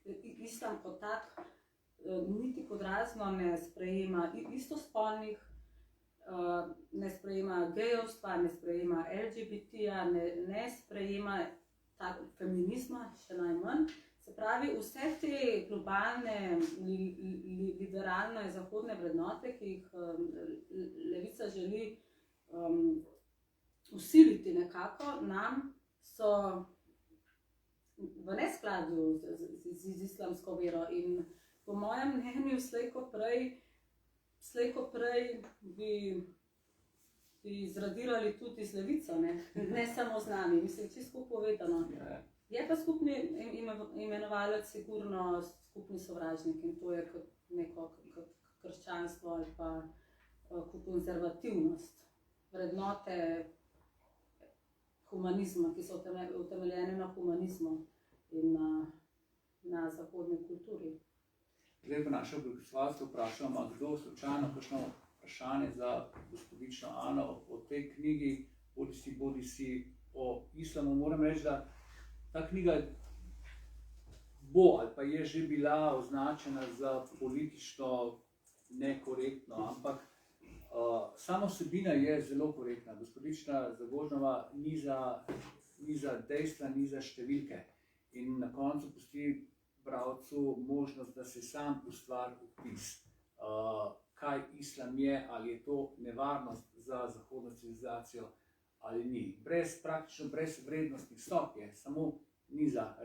islam kot tak, niti pod razno ne sprejema istospolnih, ne sprejema gejovstva, ne sprejema LGBT-ja, ne sprejema feminizma, še najmanj. Se pravi, vse te globalne, liberalne, zahodne vrednote, ki jih levica želi vsiliti nekako, nam so v neskladju z islamsko vero. In po mojem mnenju slej ko prej bi zradirali tudi z levico, ne samo z nami, mislim, čisto povedano. Je pa skupni imenovalec sigurno skupni sovražnik in to je kot neko krščanstvo ali pa konzervativnost, vrednote humanizma, ki so utemeljene na humanizmu in na zahodni kulturi. Zdaj pa naše obiskovalce vprašamo, kdo slučajno kakšno vprašanje za gospodično Ano o tej knjigi, bodisi o islamu. Moram reči, da ta knjiga bo ali pa je že bila označena za politično nekorektno, ampak sama vsebina je zelo korektna. Gospodična Zagožnova ni za dejstva, ni za številke in na koncu pusti bralcu možnost, da se sam ustvari vtis, kaj islam je, ali je to nevarnost za zahodno civilizacijo ali ni. Praktično brez vrednostnih stopnj, samo ni za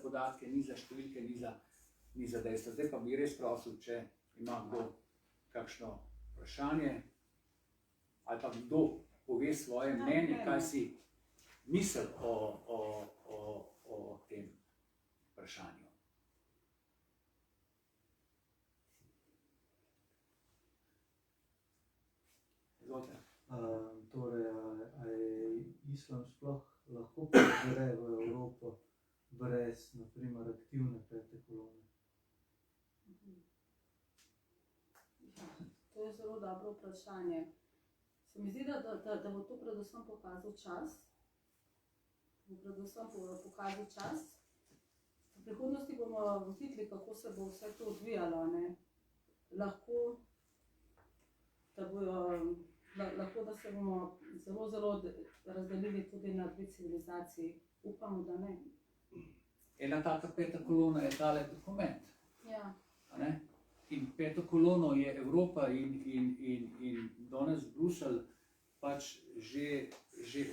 podatke, ni za številke, ni za dejstva. Zdaj pa bi res prosil, če ima kdo kakšno vprašanje, ali pa kdo pove svoje mnenje, kaj si misel o tem vprašanju. Izvolite. Torej, a je islam sploh lahko prodre v Evropo brez, na primer, aktivne pete kolone? To je zelo dobro vprašanje. Se mi zdi, da bo to predvsem pokazal čas. V prihodnosti bomo videli, kako se bo vse to odvijalo. Ne? Lahko, da se bomo zelo razdelili tudi na dve civilizaciji. Upamo, da ne. Ena taka peta kolona je tale dokument. Ja. In peto kolono je Evropa in danes Bruselj pač že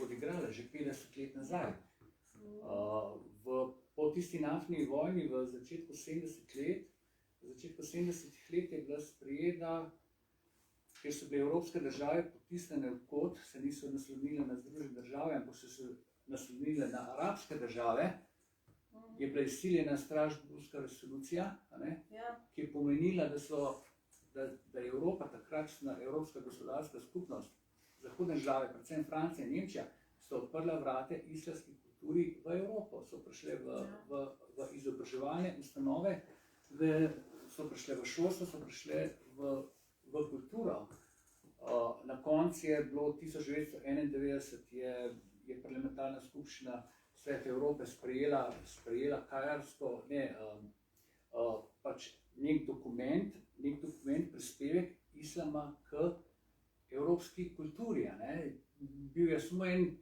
odigrala, že 50 let nazaj. Po tisti naftni vojni v začetku 70 let je bila sprejeta, ker so bile evropske države potisnjene v kot, se niso naslonile na Združene države, ampak so se naslonile na arabske države, je bila izsiljena Strasbourška resolucija, ki je pomenila, da je Evropa, takratna Evropska gospodarska skupnost, zahodne države, predvsem Francija in Nemčija, so odprla vrate islamski kulturi v Evropo, so prišle v izobraževalne ustanove, so prišle v šolstvo, so prišle v kulturo. Na koncu je bilo 1991 je parlamentarna skupščina Sveta Evrope sprejela kajarsko, pač nek dokument, prispevek islama k evropski kulturi. Bil je samo en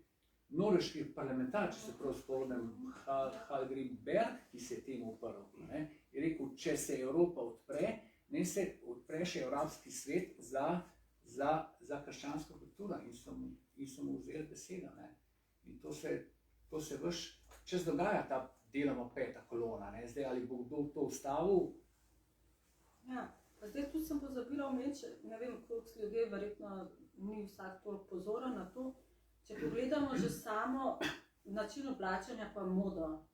norveški parlamentar, če se prav spomnim, Hallgrim Berg, ki se je temu uprl. Je rekel, če se Evropa odpre, naj se odpre še evropski svet za krščansko kulturo in so mu vzeli besedo. In to se veš čas dogaja, ta deloma peta kolona. Zdaj, ali bo kdo to ustavil? Ja, zdaj tu sem pozabila omeč, ne vem, koliko ljudje, verjetno ni vsak toliko pozoren na to. Če pogledamo že samo način oblačenja pa modo,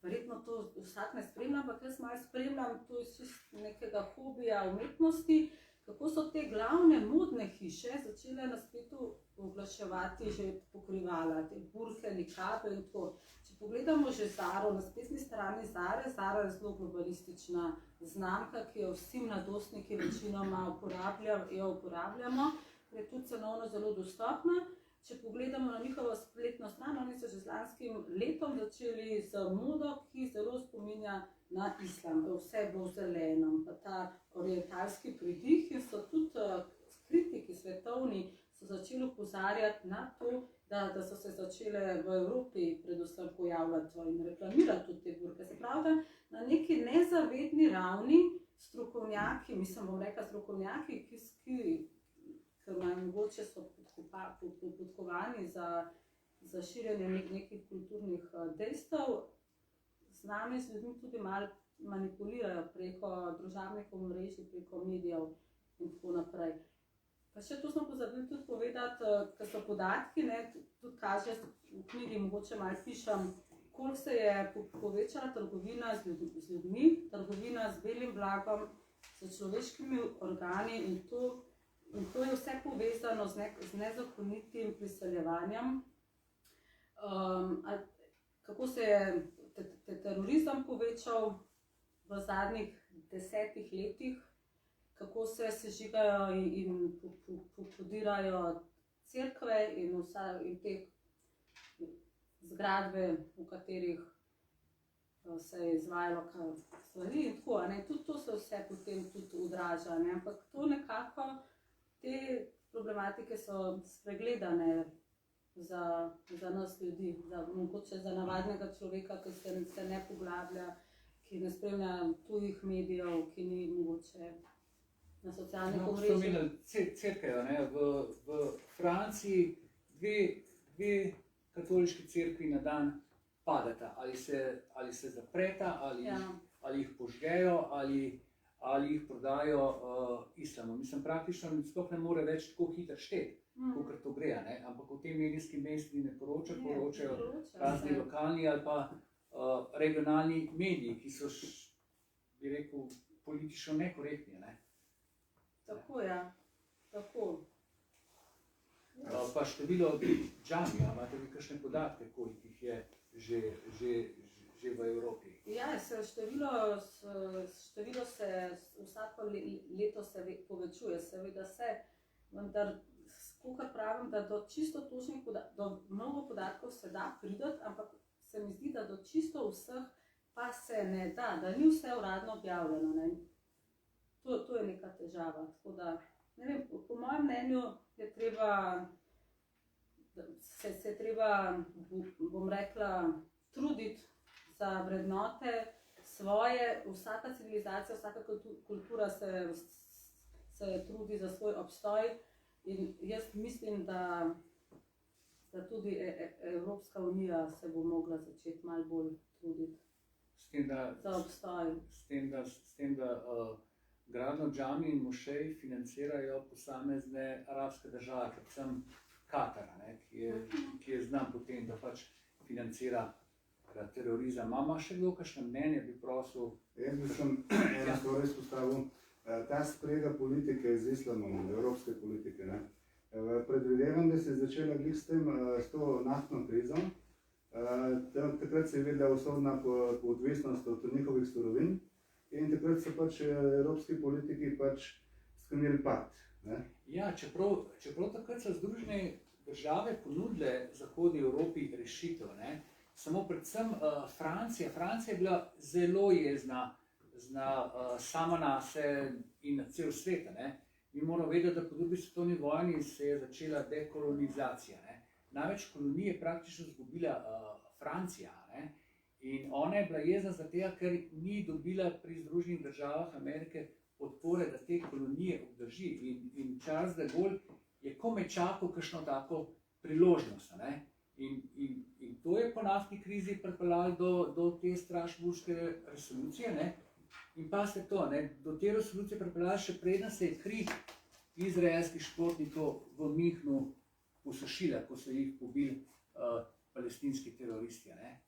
verjetno to vsak ne spremlja, ampak jaz malo spremljam to iz nekega hobija umetnosti, kako so te glavne modne hiše začele na spletu oglaševati že pokrivala, te burke, nikabe in tako. Če pogledamo že Zaro, na spletni strani Zare, Zara je zelo globalistična znamka, ki jo vsi mladostniki večinoma uporabljamo, ker je tudi cenovno zelo dostopna. Če pogledamo na njihovo spletno stran, oni so že z lanskim letom začeli z modo, ki zelo spominja na islam. Vse je bilo v zelenem, pa ta orientalski pridih in so tudi kritiki svetovni so začeli opozarjati na to, da so se začele v Evropi predvsem pojavljati in reklamirati tudi te burke. Se pravi, da na neki nezavedni ravni strokovnjaki, strokovnjaki, ki mogoče so podkovani za širjenje nekih kulturnih dejstev, z nami, z ljudmi tudi malo manipulirajo preko družabnih omrežij, preko medijev in tako naprej. Pa še to smo pozabili tudi povedati, ker so podatki, tudi kaže, v knjigi mogoče malo pišem, koliko se je povečala trgovina z ljudmi, trgovina z belim blagom, s človeškimi organi in to je vse povezano z nezakonitim priseljevanjem. Kako se je terorizem povečal v zadnjih 10 letih, kako se sežigajo in podirajo cerkve in te zgradbe, v katerih se je izvajalo stvari in tako. Tudi to se vse potem tudi odraža, ampak to nekako, te problematike so spregledane za nas ljudi, mogoče za navadnega človeka, ki se ne poglablja, ki ne spremlja tujih medijev, ki ni mogoče na socialnih omrežjih. Cerkev, v Franciji dve katoliški cerkvi na dan padeta, ali se zapreta, ali jih požgejo, ali jih prodajo islamu. Mislim, praktično sploh ne more več tako hitro šteti, kot to gre, ne? Ampak v tem medijskim mestri ne poročajo razni lokalni ali pa regionalni mediji, ki so, bi rekel, politično nekorektni. Ne? Tako, ja. Tako. Pa število džamija, imate vi kakšne podatke, koliko jih je že v Evropi? Ja, število se vsako leto se povečuje, seveda se, vendar, kakor pravim, da do čisto točnih do mnogo podatkov se da prideti, ampak se mi zdi, da do čisto vseh pa se ne da, da ni vse uradno objavljeno. Ne? To je neka težava. Tako da, ne vem, po mojem mnenju je treba, se treba, bom rekla, truditi za vrednote svoje. Vsaka civilizacija, vsaka kultura se trudi za svoj obstoj in jaz mislim, da tudi Evropska unija se bo mogla začeti malo bolj truditi za obstoj. S tem, da gradnjo džamij in mošej financirajo posamezne arabske države, predvsem Katar, ki je znan po tem, da pač financira terorizem. Ima še kdo kakšno mnenje, bi prosil? Jaz bi sem eno stvar izpostavil. Ta sprega politike z islamom, evropske politike, ne? Predvidevam, da se je začela glih s to naftno krizo. Takrat se je videla usodna odvisnost od njihovih surovin in takrat so pač evropski politiki pač sklenili pakt. Ja, čeprav takrat so Združene države ponudile Zahodni Evropi rešitev, ne? Samo predvsem Francija. Francija je bila zelo jezna sama nase in na cel svet. Mi moramo vedeti, da po drugi svetovni vojni se je začela dekolonizacija. Ne? Največ kolonij je praktično izgubila Francija. Ne? In ona je bila jezna zato, ker ni dobila pri Združenih državah Amerike podpore, da te kolonije obdrži. In Charles de Gaulle je komaj čakal kakšno tako priložnost. Ne? In to je po naftni krizi pripeljalo do te Strasbourške resolucije. Ne? In pa se to, ne? Do te resolucije pripeljalo še preden se je kri izraelskih športnikov v Münchnu posušila, ko so jih pobili palestinski teroristi. Ne?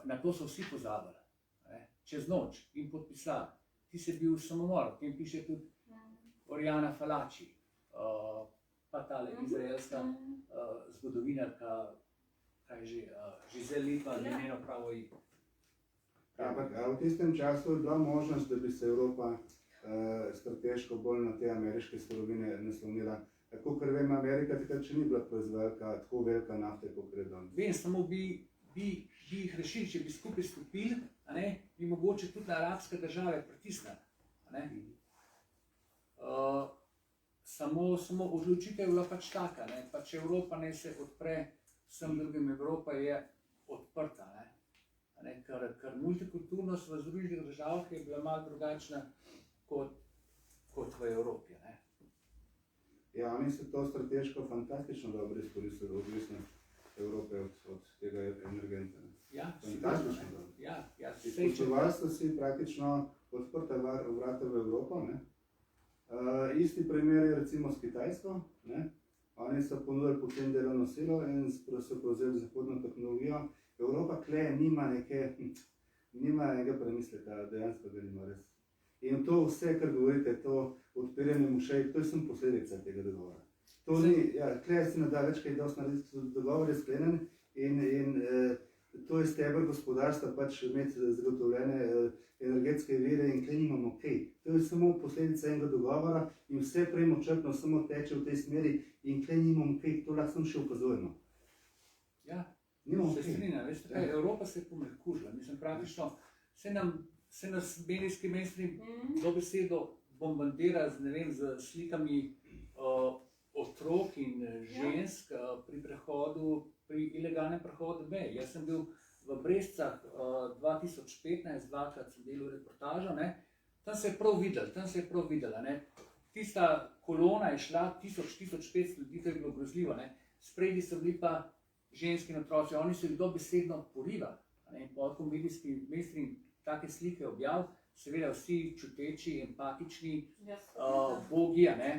Na to so vsi pozabili. Ne? Čez noč in podpisali. Ti si bil samomor, o tem piše tudi Oriana Fallaci, pa tale izraelska zgodovinarka, kaj že, Giselle Litva, njeno pravo ime. Ampak v tistem času je bila možnost, da bi se Evropa strateško bolj na te ameriške surovine naslonila. Tako, ker vem, Amerika takrat še ni bila proizvajalka tako velika nafte, kot je danes. Vem, samo bi jih rešili, če bi skupaj stopili, bi mogoče tudi na arabske države pritisnili. Samo odločitev je bila pač taka, pač Evropa ne se odpre vsem drugim. Evropa je odprta. Ker multikulturnost v Združenih državah je bila malo drugačna kot v Evropi. Ne? Ja, oni so to strateško fantastično dobro izkoristili, odvisnost Evrope od tega energenta. Ja, fantastično dobro. Ja, izključevali so si praktično odprta vrata v Evropo. Ne? Isti primer je recimo s Kitajsko. Ne? Oni so ponudili poceni delovno silo in so prevzeli zahodno tehnologijo. Evropa kle nima nekega premisleka, dejansko ga nima res. In to vse, kar govorite, to odpiranje mošej, to je samo posledica tega dogovora. To ni, kle se ne da več kaj dosti narediti, dogovor je sklenjen in to je steber gospodarstva, pač imeti zagotovljene energetske vire in kle nimamo kaj. To je samo posledica enega dogovora in vse premočrtno samo teče v tej smeri in kle nimamo kaj, to lahko samo še ukazujemo. Ja. Se strinja, veste kaj, Evropa se je pomehkužila, mislim praktično, se nas medijski mainstream dobesedno bombardira z slikami otrok in žensk pri ilegalnem prehodu meje. Jaz sem bil v Brescah 2015, dvakrat sem delal reportažo, tam se je prav videla. Tista kolona je šla 1000-1500 ljudi, to je bilo grozljivo. spredi so bili pa ženski in otroci, oni so jih dobesedno porivali. In potem medijski mainstream take slike objav, seveda vsi čuteči, empatični, bogi, ne.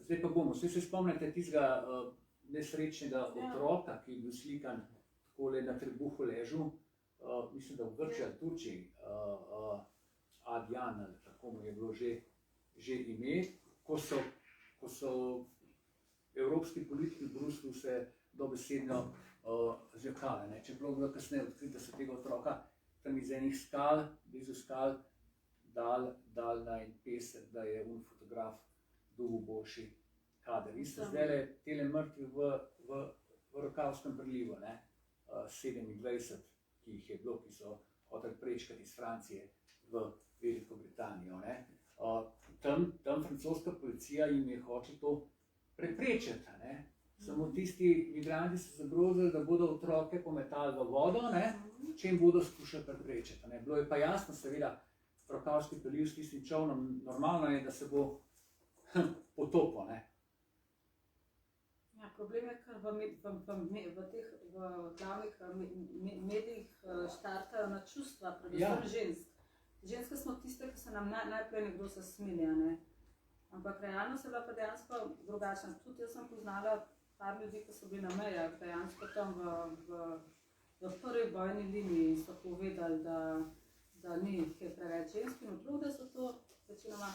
Zdaj pa bomo, vse se spomnite tistega nesrečnega otroka, ki je bil slikan takole na trebuhu ležu, mislim, da v Grčiji ali Turčiji, Adjan, ali tako mu je bilo že ime, ko so evropski politiki v Bruslju se dobesedno zjokali. Čeprav je bilo kasneje odkrito, da so tega otroka tam iz enih skal, blizu skal, dal na en pesek, da je un fotograf dobil boljši kader. In so zdaj tele mrtvi v Rokavskem prilivu, 27, ki jih je bilo, ki so hoteli prečkati iz Francije v Veliko Britanijo. Tam francoska policija jim je hočela to preprečiti. Samo tisti migranti so zagrozili, da bodo otroke pometali v vodo, če jim bodo skušali preprečiti. Bilo je pa jasno, seveda, Rokavski priliv s tistim čolnom, normalno je, da se bo potopil. Ja, problem je, ker v teh glavnih medijih štartajo na čustva, predvsem žensk. Ženske smo tiste, ki se nam najprej nekdo zasmilja. Ampak realnost je bila pa dejansko drugačna. Tudi jaz sem poznala par ljudi, ki so bili na mejah, dejansko tam v prvi bojni liniji so povedali, da ni kaj preveč žensk in otrok, da so to večinoma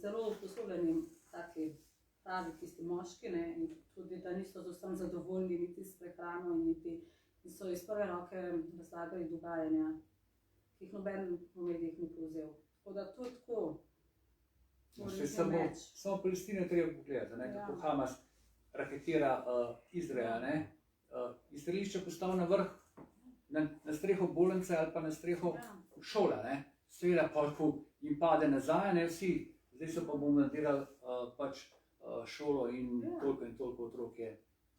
zelo usposobljeni taki pravi tisti moški, in tudi, da niso z vsem zadovoljni niti s prehrano in so iz prve roke razlagali dogajanja, ki jih noben v medijih ni povzel. Tako da to je tako. Samo Palestino treba pogledati, kako Hamas raketira Izrael. Izstrelišče postavi na vrh, na streho bolnice ali pa na streho šole. Seveda pa jim pade nazaj, vsi, zdaj so pa bombardirali pač šolo in toliko otrok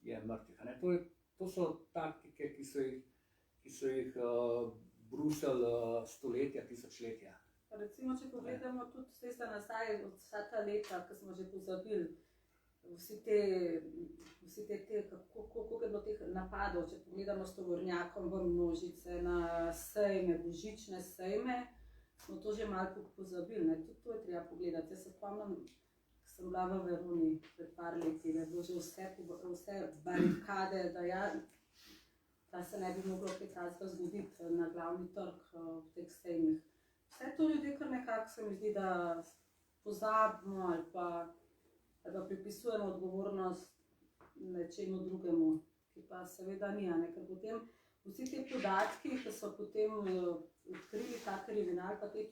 je mrtvih. To so taktike, ki so jih brusili stoletja, tisočletja. Recimo, če pogledamo tudi cesta nazaj od vsa ta leta, ki smo že pozabili, vsi te, koliko je bilo teh napadov, če pogledamo s tovornjakom v množice, na sejme, božične sejme, smo to že malo pozabili. Tudi to je treba pogledati. Jaz se spomnim, ko sem bila v Veroni pred par leti, da je bilo že vse barikade, da se ne bi moglo kaj takega zgoditi na glavni trg v teh sejmih. Vse to ljudje kar nekako se mi zdi, da pozabimo ali pa pripisujemo odgovornost nečemu drugemu, ki pa seveda ni, ker potem vsi ti podatki, ki so potem odkrili ta kriminal, pa te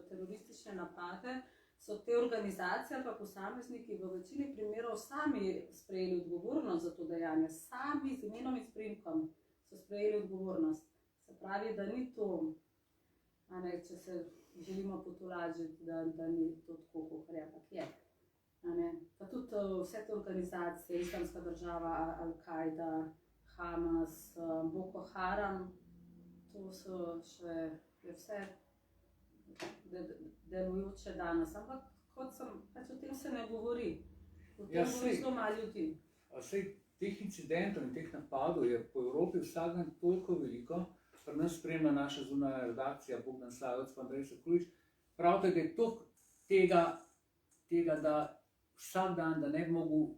teroristične napade, so te organizacije ali pa posamezniki v večini primerov sami sprejeli odgovornost za to dejanje, sami z imenom in s priimkom so sprejeli odgovornost. Se pravi, da ni to, če se želimo potolažiti, da ni to tako, kot je, ampak je. Pa tudi vse te organizacije, Islamska država, Al-Kaida, Hamas, Boko Haram, to so še vse delujoče danes. Ampak kot sem, pač o tem se ne govori. O tem govori zelo malo ljudi. Teh incidentov in teh napadov je po Evropi vsak dan toliko veliko. Pri nas spremlja naša zunanja redakcija, Bogdan Slavec pa Andrej Sekulič. Pravite, da je toliko tega, da vsak dan, da ne bi mogel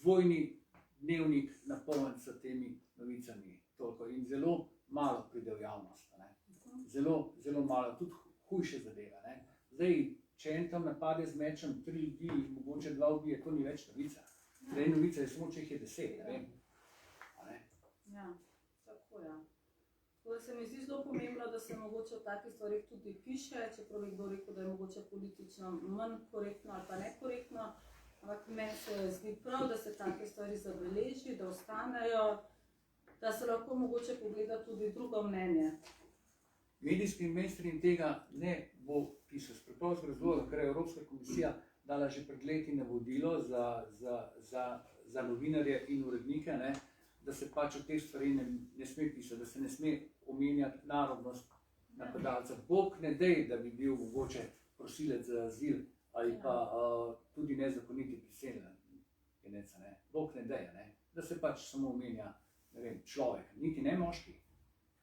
dvojni dnevnik napolniti s temi novicami. Toliko. In zelo malo pride v javnost. Zelo, zelo malo, tudi hujše zadeve. Zdaj, če en tam napade z mečem 3 ljudi, mogoče 2 ubije, to ni več novica. Zdaj novica je samo, če jih je 10, ne vem. Ja, tako ja. Tako da se mi zdi zelo pomembno, da se mogoče o takih stvarih tudi piše, čeprav bi kdo rekel, da je mogoče politično manj korektno ali pa nekorektno, ampak meni se zdi prav, da se take stvari zabeleži, da ostanejo, da se lahko mogoče pogleda tudi drugo mnenje. Medijski mainstream tega ne bo pisal s preprostega razloga, ker je Evropska komisija dala že pred leti navodilo za novinarje in urednike, da se pač o teh stvari ne sme pisati, da se ne sme omenjati narodnost napadalca. Bog ne dej, da bi bil mogoče prosilec za azil ali pa tudi nezakoniti priseljenec. genec, ne, Bog ne deje, ne, da se pač samo omenja, ne vem, človek, niti ne moški,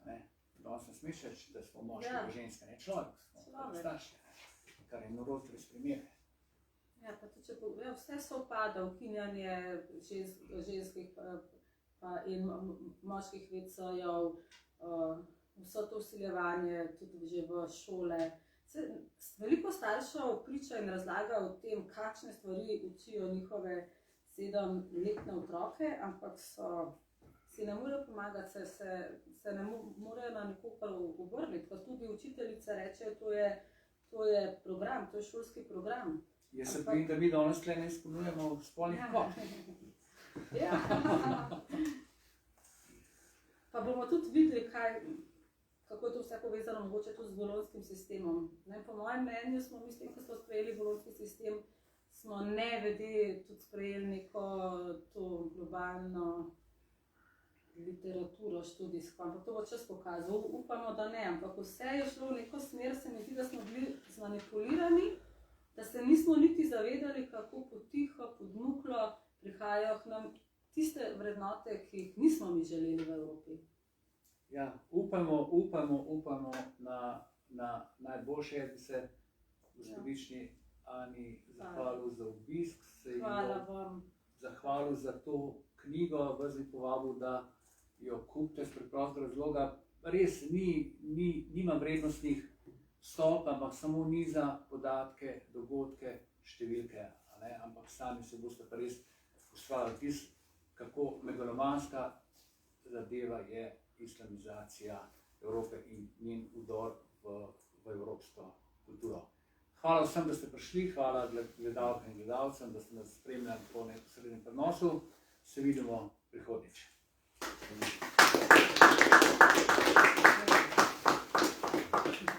ne, danes ne smeš reči, da smo moški Ja. in ženske, ne, človek smo starši, kar je norost res primere. Ja, pa tudi, vse se upada, ukinjanje ženskih in moških vecejev, vso to vsiljevanje tudi že v šole. Veliko staršev priča in razlaga o tem, kakšne stvari učijo njihove 7-letne otroke, ampak si ne morejo pomagati, se ne morejo na nikogar obrniti, pa tudi učiteljice rečejo, to je program, to je šolski program. Jaz se bojim, da mi danes tukaj ne izpolnjujemo spolnih kvot. Ja. Pa bomo tudi videli, kako je to vse povezano mogoče tudi z bolonjskim sistemom. Ne, po mojem mnenju smo mi s tem, ko smo sprejeli bolonjski sistem, smo nevede tudi sprejeli neko to globalno literaturo študijsko, ampak to bo čas pokazal. Upamo, da ne, ampak vse je šlo v neko smer, se mi zdi, da smo bili zmanipulirani, da se nismo niti zavedali, kako potiho, podmuklo prihajajo k nam tiste vrednote, ki jih nismo mi želeli v Evropi. Ja, upamo na najboljše, da se gospodični Ani zahvalil za obisk, se ji zahvalil za to knjigo, vas bi povabil, da jo kupite z preprostega razloga. Res nima vrednostnih stop, ampak samo niza podatke, dogodke, številke, ampak sami se boste pa res ustvarjali vtis, kako megalomanska zadeva je islamizacija Evrope in njen vdor v evropsko kulturo. Hvala vsem, da ste prišli, hvala gledalkam in gledalcem, da ste nas spremljali po neposrednem prenosu. Se vidimo prihodnjič.